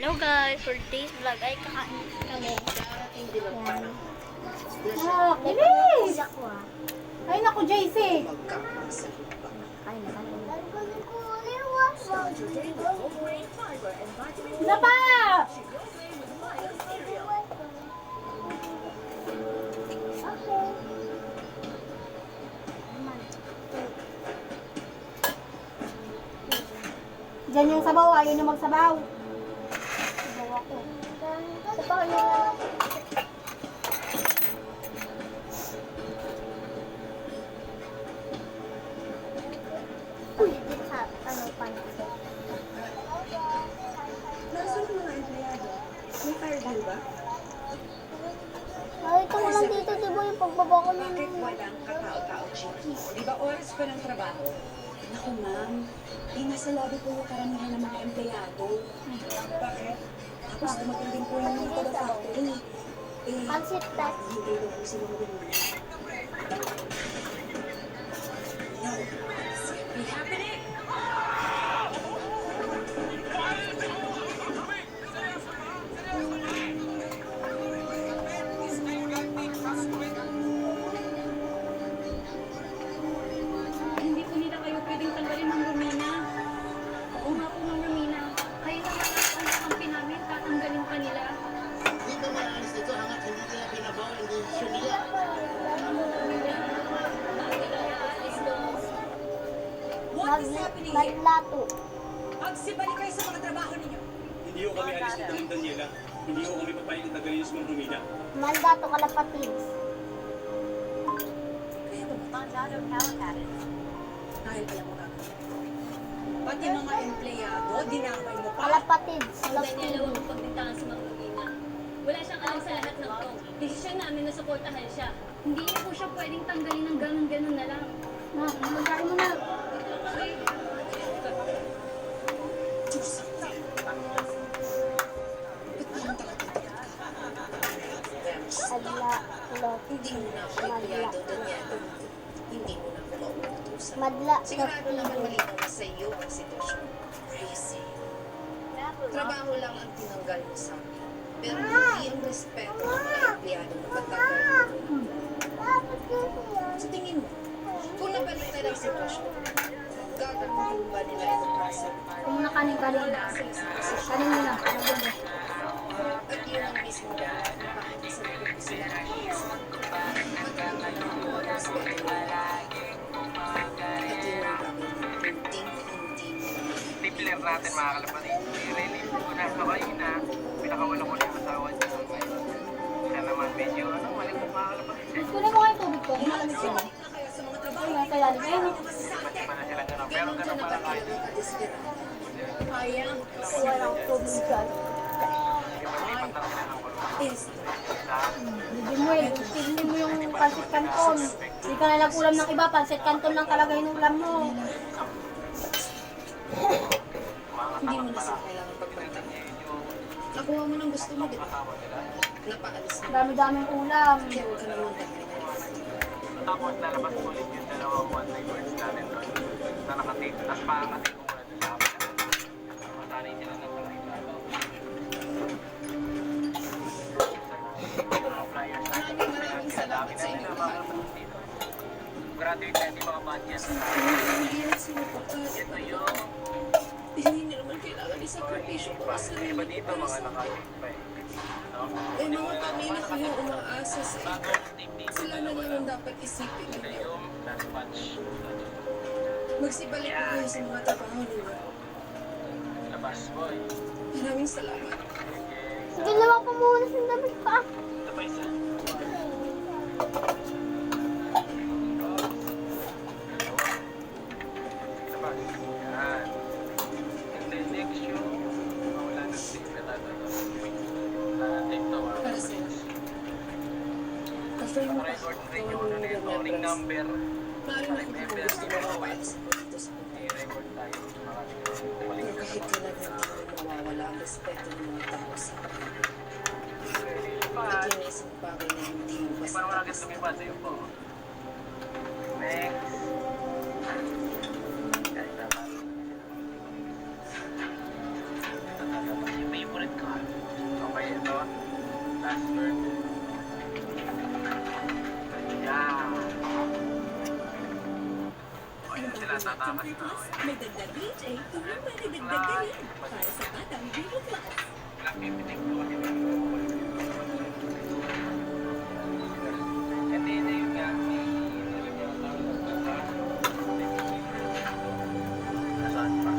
Hello guys, for today's vlog ay kakain kami. Oh, kinis! Ay, naku, JC. Isa pa! Diyan yung sabaw, ayaw nyo magsabaw. Sabaw ako. Sabaw nyo. Uy, dito sa ano pansit. Nasaan ang mga empleyado? May fire drill ba? Ay, ito mo lang dito, di ba yung pagbaba ko ng... Bakit walang katao-tao, Chicky? Di ba oras pa ng trabaho? Naku, ma'am. Nasa lobby po yung karamihan ng mga empleyado. Bakit? Tapos dumating din po yung mga taga-factory. Pansit test. Hindi daw po sila mag-uwi. Be happening! Hindi po nila kayo pwedeng tanggalin, Ma'am Romina. Oo nga po, Ma'am Romina. Kayo naman ang kakampi namin, tatanggalin pa nila. Hindi ka maalis dito hanggat hindi nila binabawal ang desisyon nila. What is happening here? Maglato. Magsibalik kayo sa mga trabaho ninyo. Hindi ko kami alis dito ng Daniela. Hindi ko kami papayag na galing sa mga Romina. Mandato kalapatids. Kaya ba dahil alam mo gagawin. Pati mga empleyado, dinamay mo pa. Kalapatids. Daniela, huwag mong pagbintangan si Ma'am Romina. Wala siyang alam sa lahat ng to. Desisyon namin na suportahan siya. Hindi niyo po siya pwedeng tanggalin ng ganun-ganun na lang. Magkain mo na. Adla. Hindi mo na ako empleyado, Daniela. Hindi mo na ako mauutusan. Madla. Sigurado naman malinaw na sa iyo ang sitwasyon. Crazy. Trabaho lang ang tinanggal mo sa akin. Pero hindi ang respeto ng mga empleyado na pagkakaroon. Sa tingin mo, kung napalitan ang sitwasyon, gagawin ba nila ito para sa Kung muna kanin. wala sila sa posisyon? Kanin mo na. At yun ang mismo dapat na bakit sa likod sila nakikisa. Magkakaroon mo ang respeto nila. At yun ang gagawin. Hindi mo. Tipler natin mga kalapatin. I-relieve ko na sa kanina. Pinakawala ko na yung asawa niya ng ngayon. Kaya naman medyo mali po mga kalapatin. Kunin mo kayo tubig ko. Malamig sila. Balik na kayo sa mga trabaho. Ay, nasa ilalim. Ayun. Pati pa na sila ganun. Pero Ganon ka ganun na pala ba kayo. talaga kadesperado? Kaya Walang tubig dyan. Ipalipat lang sila ng kulungan. Bibimuel, tignan mo yung pansit canton. Hindi ka na nag-ulam ng iba, pansit canton lang talaga yung ulam mo. hindi mo na sila kailangan pagbantan. Nakuha mo ng gusto mo, di ba? Napaalis mo. Dami-daming ulam. Kaya huwag ka naman tanggalin. Tapos lalabas ko ulit yung dalawang one-way words natin doon. Na nakatape. Tapos pakakatape ko muna doon sa kapila. Masanay sila ng pagkakita. Mga flyers natin. Maraming salamat sa inyo lahat. Graduate na, hindi mga budget. Mahirap sa mga pagkakas. Ito yung Hindi naman kailangan isakripisyo ko sa iba sarili dito para mga sa nakatape pa eh. No? May mga pamilya kayong umaasa sa Bago inyo. yung tape dito, Sila na lang ang dapat isipin ito ninyo. yung last batch. Magsibalik po kayo sa mga trabaho ninyo. Labas, boy. Maraming salamat. Ginawa ko muna sa damit pa. Ito pa isa. Labas. Yan. And then next yung wala ng tape na tatanong. Tape to, Para sa inyo. After mo pa, record rin gawa yung mo ng calling reference. number. Maaaring makikita mo gusto mo mawala sa dito sa mundo. I-record tayo. Pero kahit kailan hindi mo mawawala ang respeto ng mga tao sa akin. At yun ay isang bagay na hindi mo basta Parang wala kang lumipat sa'yo po. Next. Kahit na ba? Ito talaga. Yung favorite ko. nakatakas na. May dagdag HA, tulong pa na dagdag galing para sa batang Vivo Plus. Napipitik ko kasi hindi na yun nga. Nasaan pa?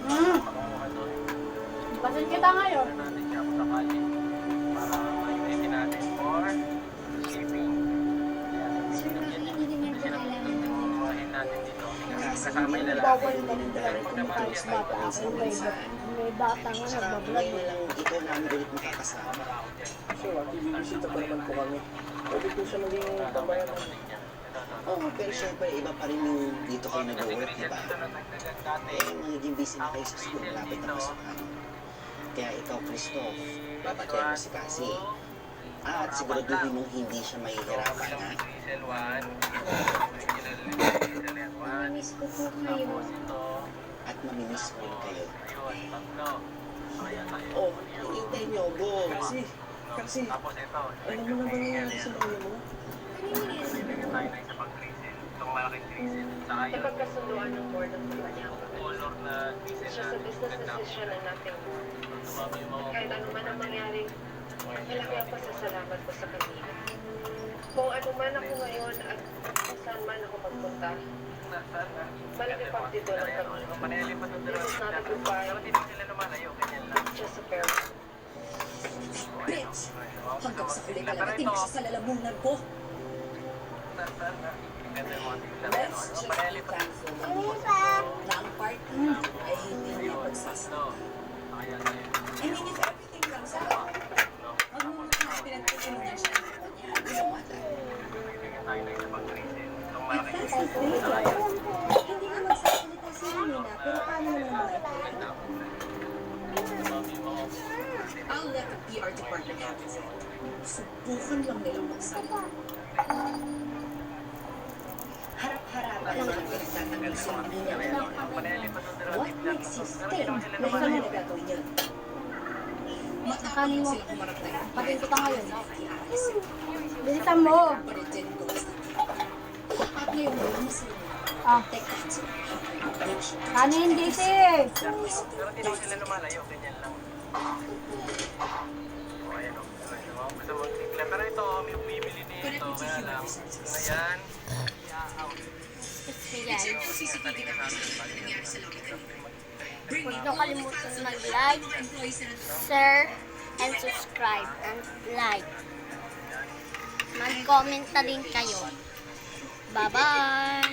Makuha doon. Pasin kita ngayon. Natin siya kung sakali. Para ma-ready natin for shipping. Kumahin natin dito. Kasama yung lalaki. Bawal na rin talaga kung kahit bata ako. May bata nga nagbablog. Ngayon lang ikaw namin ulit makakasama. Sure, bibisita pa naman po kami. Pwede po siya maging tambayan namin. Oo, pero syempre iba pa rin yung dito kayo nag-work, di ba? Eh, magiging busy na kayo sa school, malapit na pasukan. Kaya ikaw, Christoph, babatayan mo si Cassie. At siguraduhin mong hindi siya mahihirapan, ha? Miss ko po kayo. At mamimiss ko rin kayo. Ayun, tatlo. Kaya tayo. Oh, hintay niyo, go! Kasi, Tapos ito. alam mo na ba nangyayari sa lola mo? Bigyan tayo na isa pang grisil. Itong malaking grisil. Saka yun. Pagkasunduan ng board ng kumpanya ko. Color na grisil Siya sa business decision na natin. Tumami yung mga Kahit ano man ang mangyari, malaki ang pasasalamat ko sa kanila. Kung ano man ako ngayon at kung saan man ako magpunta, malaki parte ito ng kanila. Panayali pa doon This is not a goodbye, Pero hindi sila lumalayo. Ganyan lang. just a farewell. Bitch! Hanggang sa huli kalarating siya sa lalamunan ko. Let's just be thankful na ang party ay hindi niya pagsasama. I mean, if everything comes out, wag mo muna pinagtutulungan siya ng kanya. Ano wala. If that's the thing, hindi nga magsasalita si Romina, pero paano naman mga ito? I'll let the PR department handle it. Subukan lang nilang magsalita. Harap-harapan lang ang pinagtatanggal si Romina. What makes you think na hindi nila gagawin yun? Matapang sila kumarap na yun. Pasin kita ngayon. Iaayos yun. Bilisan mo. But it didn't go as planned. At ngayon, wala na sila. Ah, Take that, sir. Bitch. kanin DC. Pero hindi naman sila lumalayo. Ganyan lang. O, ayan o. Gusto mo magsikla. Pero ito, may bumibili nito. Kaya lang. Ngayon. Ayan. CCTV cameras na nangyari sa lobby kanina. Bring Huwag me niyo all kalimutan 1,000 mag-like, employees and share, and subscribe, and like. Mag-comment na din kayo. Bye-bye!